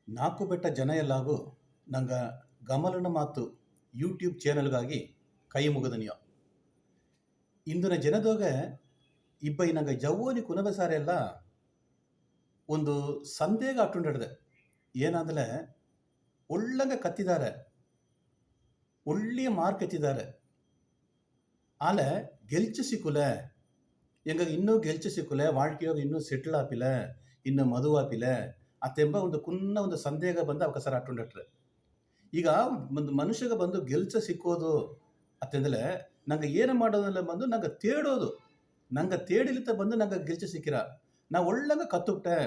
ನಾಲ್ಕು ಬೆಟ್ಟ ಜನ ಎಲ್ಲಾಗೂ ನಂಗ ಗಮಲನ ಮಾತು ಯೂಟ್ಯೂಬ್ ಚಾನಲ್ಗಾಗಿ ಕೈ ಮುಗದನಿಯೋ ಇಂದಿನ ಜನದೋಗ ಇಬ್ಬ ನಂಗೆ ಜವ್ವೋನಿ ಕುನಬೆ ಸಾರೆಲ್ಲ ಒಂದು ಸಂದೇಗ ಅಟ್ಟುಂಡಿಡ್ದೆ ಏನಂದ್ರೆ ಒಳ್ಳಂಗ ಕತ್ತಿದ್ದಾರೆ ಒಳ್ಳೆಯ ಮಾರ್ಕ್ ಎತ್ತಿದ್ದಾರೆ ಆಲೆ ಗೆಲ್ಚು ಸಿಕ್ಕುಲೆ ಎಂಗ ಇನ್ನೂ ಗೆಲ್ಚು ಸಿಕ್ಕುಲೆ வாழ்க்கையோಗ ಇನ್ನೂ ಸೆಟ್ಲ್ ಆಪಿಲ್ಲ ಇನ್ನು ಮದುವಾಪಿಲ್ಲ ಅತ್ತೆಂಬ ಒಂದು ಕುನ್ನ ಒಂದು ಸಂದೇಹ ಬಂದು ಅವಕಾಶ ಅಟ್ಟುಂಡಟ್ರೆ ಈಗ ಒಂದು ಮನುಷ್ಯಗೆ ಬಂದು ಗೆಲ್ಚ ಸಿಕ್ಕೋದು ಅತ್ತೆಂದಲೆ ನಂಗೆ ಏನು ಮಾಡೋದಲ್ಲ ಬಂದು ನಂಗೆ ತೇಡೋದು ನಂಗೆ ತೇಡಿಲಿತ್ತ ಬಂದು ನಂಗೆ ಗೆಲ್ಚ ಸಿಕ್ಕಿರ ನಾ ಒಳ್ಳಂಗ ಕತ್ತುಬಿಟ್ಟೆ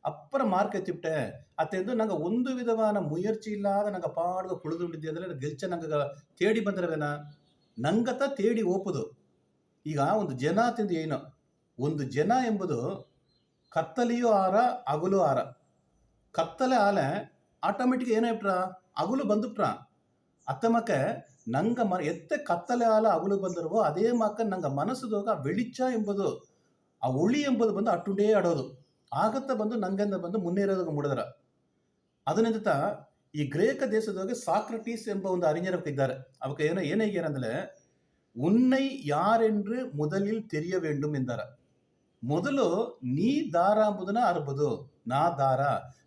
ಅಪ್ಪರ ಮಾರ್ಕ್ ಎತ್ತಿಬಿಟ್ಟೆ ಅತ್ತೆಂದು ನಂಗೆ ಒಂದು ವಿಧವಾದ ಮುಯರ್ಚಿ ಇಲ್ಲದ ನಂಗೆ ಪಾಡ್ಗ ಕುಳಿದುಂಡಿದ್ದೆ ಅಂದರೆ ಗೆಲ್ಚ ನಂಗೆ ತೇಡಿ ಬಂದಿರವೇನ ನಂಗತ ತೇಡಿ ಓಪುದು ಈಗ ಒಂದು ಜನ ತಿಂದು ಏನೋ ಒಂದು ಜನ ಎಂಬುದು ಕತ್ತಲೆಯೂ ಆರ ಅಗಲು ಆರ ಕತ್ತಲೆ ಆಲೆ ಆಟೋಮೆಟಿಕ್ ಏನಾಯ್ಬಿಟ್ರ ಅಗುಲು ಬಂದುಬಿಟ್ರ ಅತ್ತಮಕ್ಕೆ ನಂಗೆ ಎತ್ತೆ ಕತ್ತಲೆ ಆಲ ಅಗುಲು ಬಂದಿರುವೋ ಅದೇ ಮಕ್ಕ ನಂಗೆ ಮನಸ್ಸುದೋಗ ಬೆಳಿಚ್ಚ ಎಂಬುದು ಆ ಒಳಿ ಎಂಬುದು ಬಂದು ಅಟ್ಟುಂಡೇ ಆಡೋದು ಆಗತ್ತ ಬಂದು ನಂಗೆಂದ ಬಂದು ಮುನ್ನೇರೋದಾಗ ಮುಡಿದ್ರ ಅದನ್ನಿಂದ ಈ ಗ್ರೇಕ ದೇಶದೊಳಗೆ ಸಾಕ್ರಟೀಸ್ ಎಂಬ ಒಂದು அறிஞர் ಇದ್ದಾರೆ ಅವಕ್ಕೆ ಏನಂದ್ರೆ ಉನ್ನೈ ಯಾರೆಂದು முதலில் தெரிய வேண்டும் ಎಂದಾರ ಮೊದಲು ನೀ ದಾರ ಎಂಬುದನ್ನ ಅರ್ಬೋದು ನಾ ದಾರ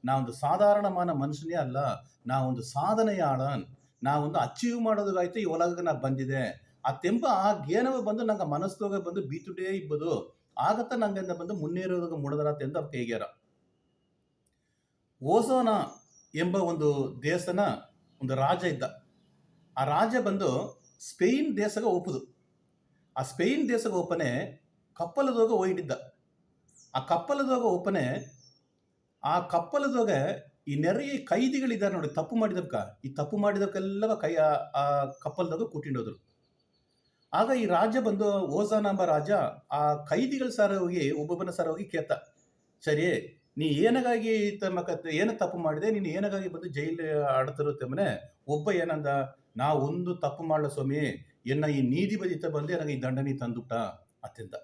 ನಾ ಒಂದು ಸಾಧಾರಣಮಾನ ಮನುಷ್ಯನೇ ಅಲ್ಲ ನಾ ಒಂದು ಸಾಧನೆಯಾಳನ್ ನಾ ಒಂದು ಅಚೀವ್ ಮಾಡೋದಾಯ್ತು ಈ ಒಳಗ ನಾ ಬಂದಿದೆ ಅತ್ತೆಂಬ ಆ ಜ್ಞಾನವ ಬಂದು ನಂಗೆ ಮನಸ್ಸೋಗ ಬಂದು ಬೀತುಟೇ ಇಬ್ಬದು ಆಗತ್ತ ನಂಗೆಂದ ಬಂದು ಮುನ್ನೇರೋದಾಗ ಮುಡದರಾತೆಂದು ಅವ್ರು ಹೇಗ್ಯಾರ ಓಸೋನ ಎಂಬ ಒಂದು ದೇಶನ ಒಂದು ರಾಜ ಇದ್ದ ಆ ರಾಜ ಬಂದು ಸ್ಪೇನ್ ದೇಶಗ ಒಪ್ಪುದು ಆ ಸ್ಪೇನ್ ದೇಶಗ ಒಪ್ಪನೆ ಕಪ್ಪಲದೋಗ ಒಯ್ದಿದ್ದ ಆ ಕಪ್ಪಲದೋಗ ಒಪ್ಪನೆ ಆ ಕಪ್ಪಲದೋಗ ಈ ನೆರೆಯ ಕೈದಿಗಳಿದ್ದಾರೆ ನೋಡಿ ತಪ್ಪು ಮಾಡಿದಕ್ಕ ಈ ತಪ್ಪು ಮಾಡಿದಕ್ಕೆಲ್ಲವ ಕೈ ಆ ಕಪ್ಪಲದಾಗ ಕೂಟಿಂಡೋದ್ರು ಆಗ ಈ ರಾಜ ಬಂದು ಓಸಾನ ಎಂಬ ರಾಜ ಆ ಕೈದಿಗಳ ಸಾರ ಹೋಗಿ ಒಬ್ಬೊಬ್ಬನ ಸಾರ ಹೋಗಿ ಕೇತ ಸರಿ ನೀ ಏನಗಾಗಿ ಏನು ತಪ್ಪು ಮಾಡಿದೆ ನೀನು ಏನಗಾಗಿ ಬಂದು ಜೈಲು ಆಡ್ತಿರುತ್ತೇಮನೆ ಒಬ್ಬ ಏನಂದ ನಾ ಒಂದು ತಪ್ಪು ಮಾಡಲ ಸ್ವಾಮಿ ಎನ್ನ ಈ ನೀದಿ ಬದಿತ ಬಂದು ನನಗೆ ಈ ದಂಡನೆ ತಂದುಬಿಟ್ಟ ಅತ್ಯಂತ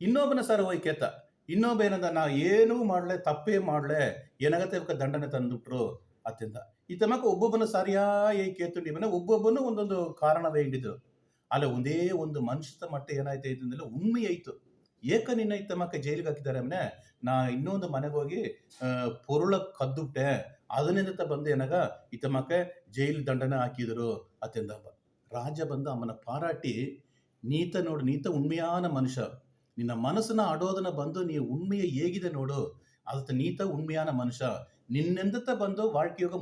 ಇನ್ನೊಬ್ಬನ ಸಾರ ಹೋಗಿ ಕೇತ ಇನ್ನೊಬ್ಬ ಏನಂದ ನಾ ಏನೂ ಮಾಡಲೆ ತಪ್ಪೇ ಮಾಡಲೆ ಏನಾಗತ್ತೆ ದಂಡನೆ ತಂದುಬಿಟ್ರು ಅತ್ಯಂತ ಈ ತಮಕ ಒಬ್ಬೊಬ್ಬನ ಸಾರಿಯಾ ಕೇತುಂಡಿ ಮನೆ ಒಬ್ಬೊಬ್ಬನು ಒಂದೊಂದು ಕಾರಣವೇ ಹಿಡಿದ್ರು ಅಲ್ಲ ಒಂದೇ ಒಂದು ಮನುಷ್ಯತ ಮಟ್ಟ ಏನಾಯ್ತು ಅಂದ್ರೆ ಉಣ್ಮೆ ಆಯ್ತು ಏಕ ನಿನ್ನ ಇತ್ತಮಕ್ಕ ಜೈಲಿಗೆ ಹಾಕಿದ್ದಾರೆ ಮನೆ ನಾ ಇನ್ನೊಂದು ಮನೆಗೆ ಹೋಗಿ ಪೊರುಳ ಕದ್ದುಬಿಟ್ಟೆ ಅದನ್ನಿಂದ ಬಂದು ಏನಾಗ ಇತ್ತಮಕ್ಕ ಜೈಲು ದಂಡನೆ ಹಾಕಿದರು ಅತ್ಯಂತ ರಾಜ ಬಂದು ಅಮ್ಮನ ಪಾರಾಟಿ ನೀತ ನೋಡು ನೀತ ಉಣ್ಮೆಯಾನ ಮನುಷ್ಯ ನಿನ್ನ ಮನಸ್ಸನ್ನ ಆಡೋದನ್ನ ಬಂದು ನೀ ಉಣ್ಮೆಯ ಹೇಗಿದೆ ನೋಡು ಅದಕ್ಕೆ ನೀತ ಉಣ್ಮೆಯಾನ ಮನುಷ್ಯ ನಿನ್ನೆಂದತ್ತ ಬಂದು வாழ்க்கைಯೋಗ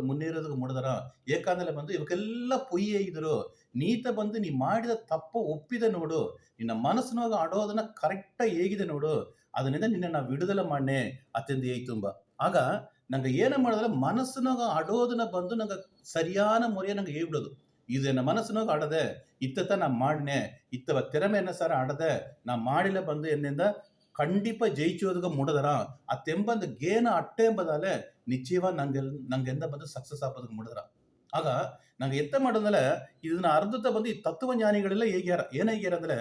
ಮುನ್ನೇರೋದಕ್ಕೆ ಮುಡಿದರ ಏಕಾಂದ್ರೆ ಬಂದು ಇವಕ್ಕೆಲ್ಲ ಪೊಯ್ಯೇ ಇದ್ರು ನೀತ ಬಂದು ನೀ ಮಾಡಿದ ತಪ್ಪು ಒಪ್ಪಿದೆ ನೋಡು ನಿನ್ನ ಮನಸ್ಸಿನಾಗ ಆಡೋದನ್ನ ಕರೆಕ್ಟಾಗಿ ಹೇಗಿದೆ ನೋಡು ಅದನ್ನಿಂದ ನಿನ್ನ ನಾ ಬಿಡುದಲ ಮಾಡನೆ ಅತ್ಯಂತ ಏಯ್ತುಂಬ ಆಗ ನಂಗೆ ಏನ ಮಾಡಿದ್ರೆ ಮನಸ್ಸಿನಾಗ ಆಡೋದನ್ನ ಬಂದು ನಂಗೆ ಸರಿಯಾನ ಮೊರೆಯ ನಂಗೆ ಹೇಳ್ಬಿಡೋದು ಇದು ನನ್ನ ಮನಸ್ಸಿನಾಗ ಆಡದೆ ಇತ್ತ ನಾ ಮಾಡ್ನೆ ಇತ್ತವ ತೆರಮೆಯನ್ನ ಸರ ಆಡದೆ ನಾ ಮಾಡಿಲ್ಲ ಬಂದು ಎನ್ನಿಂದ கண்டிப்பா ஜெயிச்சோதுக்கு முடதர அத்தெம்பந்த கேன அட்டை ಎಂಬುದಾಲೆ ನಿಶ್ಚಯವಾಗಿ ನಂಗೆಂದ ಬಂದು ಸಕ್ಸಸ್ ಆಗೋದಕ್ಕೆ ಮುಡಿದ್ರ ಆಗ ನಂಗೆ ಎತ್ತ ಮಾಡೋದಲ್ಲ ಇದನ್ನ ಅರ್ಧತ ಬಂದು ಈ ತತ್ವಜ್ಞಾನಿಗಳೆಲ್ಲ ಹೇಗ್ಯಾರ ಏನಾಗ್ಯಾರ ಅಂದ್ರೆ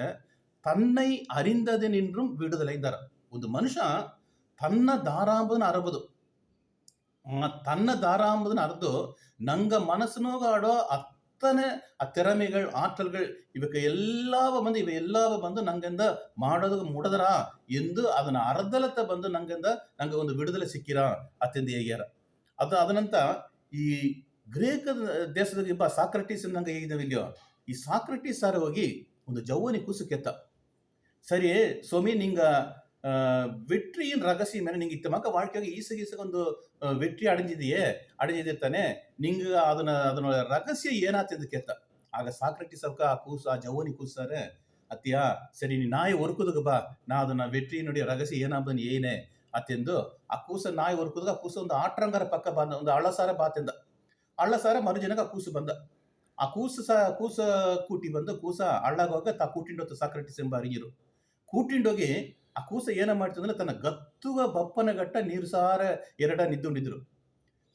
ತನ್ನೈ ಅರಿಂದದೆ ನಿನ್றும் விடுதலை ಇದ್ದಾರ ಒಂದು ಮನುಷ್ಯ ತನ್ನ ದಾರಾಂಬದನ್ನ ಅರಬದು ತನ್ನ ದಾರಾಂಬದನ್ನ ಅರ್ದು ನಂಗ ಮನಸ್ಸಿನೋಗ ಆಡೋ ಅತ್ತನೆ ಆ ತೆರಮೆಗಳು ಆಟಲ್ಗಳು ಇವಕ್ಕೆ ಎಲ್ಲವ ಬಂದು ಇವೆಲ್ಲವ ಬಂದು ನಂಗೆಂದ ಮಾಡೋದಕ್ಕೆ ಮುಡದರ ಎಂದು ಅದನ್ನ ಅರ್ಧಲತ್ತ ಬಂದು ನಂಗೆ ಒಂದು ಬಿಡುದಲೆ ಸಿಕ್ಕಿರ ಅತ್ಯಂತ ಹೇಗ್ಯಾರ ಅದನಂತ ಈ ಗ್ರೇಕ ದೇಶದಾಗ ಇಬ್ಬ ಸಾಕ್ರಟೀಸ್ ನಂಗೆ ಹೇಗಿದ್ದಾವಿಲ್ಯೋ ಈ ಸಾಕ್ರಟೀಸ್ ಸಾರ ಹೋಗಿ ಒಂದು ಜವ್ವನಿ ಕೂಸು ಕೆತ್ತ ಸರಿ ಸ್ವಾಮಿ ನಿಂಗ வெற்றியின் ரகசியம் என்ன நீங்க இத்தமாக வாழ்க்கையாக ஈசகீசக ಒಂದು வெற்றி அடைஞ்சிருத்தாನೆ நீங்க ಅದನ್ನ ರಹಸ್ಯ ಏನಾಗ್ತದೆ ಕೇತ ಆಗ ಸಾಕ್ರಟೀಸ್ ಅವಕ ಆ ಕೂಸು ಆ ಜವ್ವನಿ ಕೂಸಾರೆ ಅತ್ಯಾ ಸರಿ ನೀ ನಾಯಿ ಹೊರ್ಕುದಗ ಬಾ ನಾ ಅದನ್ನ வெற்றி ನೋಡಿ ರಹಸ್ಯ ಏನಾಗ್ದನ್ ಏನೇ ಅತ್ತೆಂದು ಆ ಕೂಸ ನಾಯಿ ಹೊರ್ಕುದಗ ಆ ಕೂಸ ಒಂದು ಆಟ್ರಂಗರ ಪಕ್ಕ ಬಂದ ಒಂದು ಅಳ್ಳಸಾರ ಬಾತೆಂದ ಅಳ್ಳಸಾರ ಮರುಜನಗ ಆ ಕೂಸು ಬಂದ ಆ ಕೂಸ ಕೂಟಿ ಬಂದು ಕೂಸ ಅಳ್ಳಾಗ ಹೋಗ ತಾ ಕೂಟಿಂಡೊತ್ತು ಸಾಕ್ರಟೀಸ್ ಎಂಬ ಅರಿಯರು ಕೂಟಿಂಡೋಗಿ ಆ ಕೂಸ ಏನ ಮಾಡ್ತಂದ್ರೆ ತನ್ನ ಗತ್ತುವ ಬಪ್ಪನ ಗಟ್ಟ ನೀರು ಸಾರ ಎರಡ ನಿದ್ದುಂಡಿದ್ರು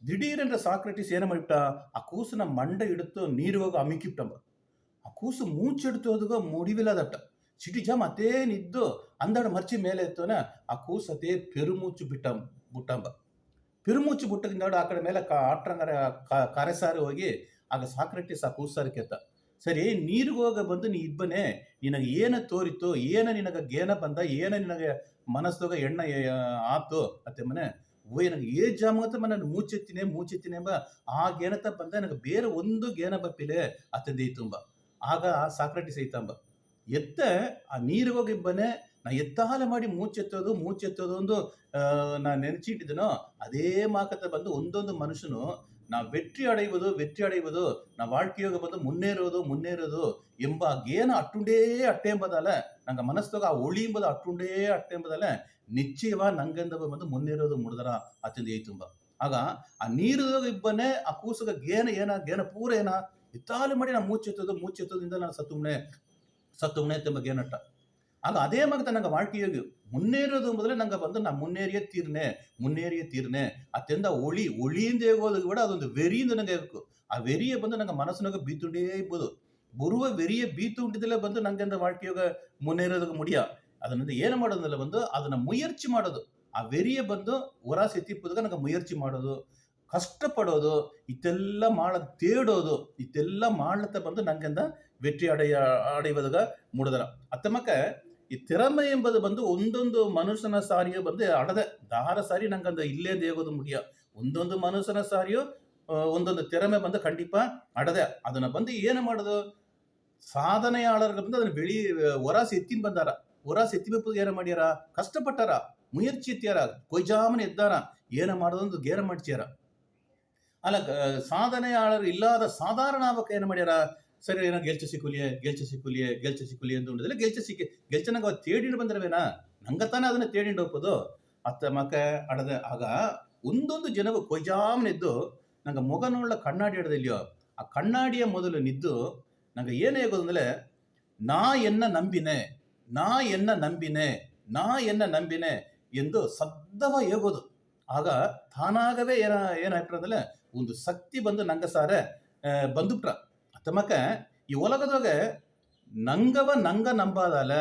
ದಿಢೀರಂದ್ರೆ ಸಾಕ್ರಟೀಸ್ ಏನ ಮಾಡಿಬಿಟ್ಟ ಆ ಕೂಸನ ಮಂಡ ಹಿಡಿತು ನೀರು ಹೋಗ ಅಮಿಕಿಬಿಟ್ಟಂಬ ಆ ಕೂಸು ಮೂಚೆಡ್ತು ಹೋದಾಗ ಮುಡಿವಿಲ್ಲದಟ್ಟ ಸಿಟಿಜ ಮತ್ತೇ ನಿದ್ದು ಅಂದಾಡ ಮರ್ಚಿ ಮೇಲೆ ಎತ್ತೋನ ಆ ಕೂಸತೆ ಪೆರುಮೂಚು ಬಿಟ್ಟಂಬ பெருமூச்சு விட்டுருந்தாడు ఆ மேல ಆಟ್ರಂಗರ ಕರೆಸಾರಿ ಹೋಗಿ ಆಗ ಸಾಕ್ರೆಟಿಸ್ ಆ ಕೂಸಾರಿ ಕೇತ ಸರಿ ನೀರಿಗೆ ಹೋಗ ಬಂದು ನೀ ಇಬ್ಬನೇ ನಿನಗೆ ಏನ ತೋರಿತು ಏನ ನಿನಗೆ ಗೇನ ಬಂದ ಏನ ನಿನಗೆ ಮನಸ್ಸೋಗ ಎಣ್ಣ ಆತು ಅತ್ತೆ ಮನೆ ಓ ನನಗೆ ಏ ಜಾಮತ ನಾನು ಮೂಚೆತ್ತಿನೇ ಎಂಬ ಆ ಗೇನತ ಬಂದ ನನಗೆ ಬೇರೆ ಒಂದು ಗೇನ ಬಪ್ಪಿಲೆ ಅತ್ತಂದಿ ತುಂಬ ಆಗ ಸಾಕ್ರೆಟಿಸ್ ಐತಂಬ ಎತ್ತ ಆ ನೀರಿಗೆ ಹೋಗಿ ಇಬ್ಬನೇ ನಾ ಎತ್ತಾಲ ಮಾಡಿ ಮೂಚೆತ್ತೋದು ಒಂದು ನಾ ನೆನಚಿಟ್ಟಿದ್ದನೋ ಅದೇ ಮಾಕತ್ತ ಬಂದು ಒಂದೊಂದು ಮನುಷ್ಯನು ನಾ வெற்றி அடைவது ನಾ வாழ்க்கையோಗ ಬಂದು ಮುನ್ನೇರೋದು ಎಂಬ ಗೇನ ಅಟ್ಟುಂಡೇ ಅಟ್ಟೆ ಎಂಬುದಲ್ಲ ನಂಗೆ ಮನಸ್ಸೋಗ ಆ ಒಳಿ ಎಂಬುದು ಅಟ್ಟುಂಡೇ ಅಟ್ಟೆ ಎಂಬುದಲ್ಲ ನಿಶ್ಚಯವ ನಂಗೆಂದವ ಬಂದು ಮುನ್ನೇರೋದು ಮುಡ್ದರ ಅತ್ತಂದು ತುಂಬ ಆಗ ಆ ನೀರದಾಗ ಇಬ್ಬನೇ ಆ ಕೂಸಗ ಗೇನ ಪೂರ ಏನ ಎತ್ತಾಲೆ ಮಾಡಿ ನಾ ಮೂಚೆತ್ತೋದಿಂದ ನಾನು ಸತ್ತುಮ್ನೆ ಎಂಬ ಗೇನಟ್ಟ ಆಗ ಅದೇ ಮಗತ ನಂಗೆ வாழ்க்கையோಗಿ ಮುನ್ನೇರೋದು ಎಂಬುದಲ್ಲ ನಂಗೆ ಬಂದು ನಾ ಮುನ್ನೇರಿಯೇ ತೀರ್ನೆ ಅತ್ಯಂತ ಒಳಿಯಿಂದ ಹೋಗೋದು ಕೂಡ ಅದೊಂದು ವೆರಿಯಿಂದ ನಂಗೆ ಇರಬೇಕು ಆ ವೆರಿಯ ಬಂದು ನಂಗೆ ಮನಸ್ಸಿನಾಗ ಬೀತುಂಡೇ ಇರ್ಬೋದು ಬರುವ ವೆರಿಯ ಬೀತುಂಡಿದಲ್ಲೇ ಬಂದು ನಂಗೆ ಅಂತ வாழ்க்கையோಗ ಮುನ್ನೇರೋದಕ್ಕೆ ಮುಡಿಯ ಅದನ್ನ ಏನು ಮಾಡೋದಲ್ಲ ಬಂದು ಅದನ್ನ ಮುಯರ್ಚಿ ಮಾಡೋದು ಆ ವೆರಿಯ ಬಂದು ಹೊರಾಸಿ ಎತ್ತಿಪ್ಪದಾಗ ನಂಗೆ ಮುಯರ್ಚಿ ಮಾಡೋದು ಕಷ್ಟಪಡೋದು ಇತ್ತೆಲ್ಲ ತೇಡೋದು ಇತ್ತೆಲ್ಲ ಮಾಡ್ಲತ್ತ ಬಂದು ನಂಗೆಂದ வெற்றி அடைவதாக ಮುಡದರ ಅತ್ತಮಕ್ಕ ಈ திறமை ಎಂಬುದು ಬಂದು ಒಂದೊಂದು ಮನುಷ್ಯನ ಸಾರಿಯೋ ಬಂದು ಅಡದೆ ದಾರ ಸಾರಿ ನಂಗಂದ ಇಲ್ಲೇ ದೇಗೋದು ಮುಡಿಯ ಒಂದೊಂದು ಮನುಷ್ಯನ ಸಾರಿಯೋ ಒಂದೊಂದು திறமை ಬಂದು ಖಂಡಿತ ಅಡದೆ ಅದನ್ನ ಬಂದು ಏನು ಮಾಡೋದು ಸಾಧನೆಯಾಳರಿಗೆ ಬಂದು ಅದನ್ನ ಹೊರಾಸಿ ಎತ್ತಿನ ಬಂದಾರ ಹೊರಾಸಿ ಎತ್ತಿಬೇಕು ಏನ ಮಾಡ್ಯಾರ ಕಷ್ಟಪಟ್ಟಾರ ಮುಯರ್ಚಿ ಎತ್ತಿಯಾರ ಕೊಯ್ಜಾಮನ ಎದ್ದಾರ ಏನ ಮಾಡೋದೊಂದು ಗೇರ ಮಾಡ್ಚಿಯಾರ ಅಲ್ಲ ಸಾಧನೆಯಾಳರು ಇಲ್ಲದ ಸಾಧಾರಣ ಆವಕ ಏನು ಮಾಡ್ಯಾರ ಸರಿ ಏನೋ ಗೆಲ್ಚ ಸಿಕ್ಕುಲಿ ಎಂದು ಉಂಟದಿಲ್ಲ ಗೆಲ್ಚನಾಗ ಅವ ತೇಡಿಂಡು ಬಂದಿರವೇನಾ ನಂಗತಾನೆ ಅದನ್ನ ತೇಡಿಂಡು ಹೋಗ್ಬೋದು ಅತ್ತ ಮಕ್ಕ ಅಡದ ಆಗ ಒಂದೊಂದು ಜನವು ಕೊಯ್ಜಾಮನಿದ್ದು ನಂಗೆ ಮೊಗ ನೋಡ್ಲ ಕಣ್ಣಾಡಿ ಹಿಡ್ದಿಲ್ಯೋ ಆ ಕಣ್ಣಾಡಿಯ ಮೊದಲು ನಿದ್ದು ನಂಗೆ ಏನು ಹೇಗೋದು ಅಂದ್ರೆ ನಾ ಎನ್ನ ನಂಬಿನೆ ಎಂದು ಸದ್ದವ ಹೇಗೋದು ಆಗ ತಾನಾಗವೇ ಏನಾಯ್ತು ಅಂದ್ರೆ ಒಂದು ಶಕ್ತಿ ಬಂದು ನಂಗ ಸಾರೆ ಬಂದುಬಿಟ್ರ ಅತ್ತಮಕ್ಕ ಈ ಒಲಗದಾಗ ನಂಗ ನಂಬಾದಲ್ಲ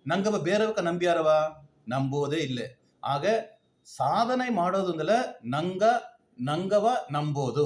ನಂಗವ ಬೇರೆವಕ್ಕ ನಂಬಿಯಾರವ ನಂಬೋದೇ ಇಲ್ಲೇ ಆಗ ಸಾಧನೆ ಮಾಡೋದು ಅಂದ್ರೆ ನಂಗವ ನಂಬೋದು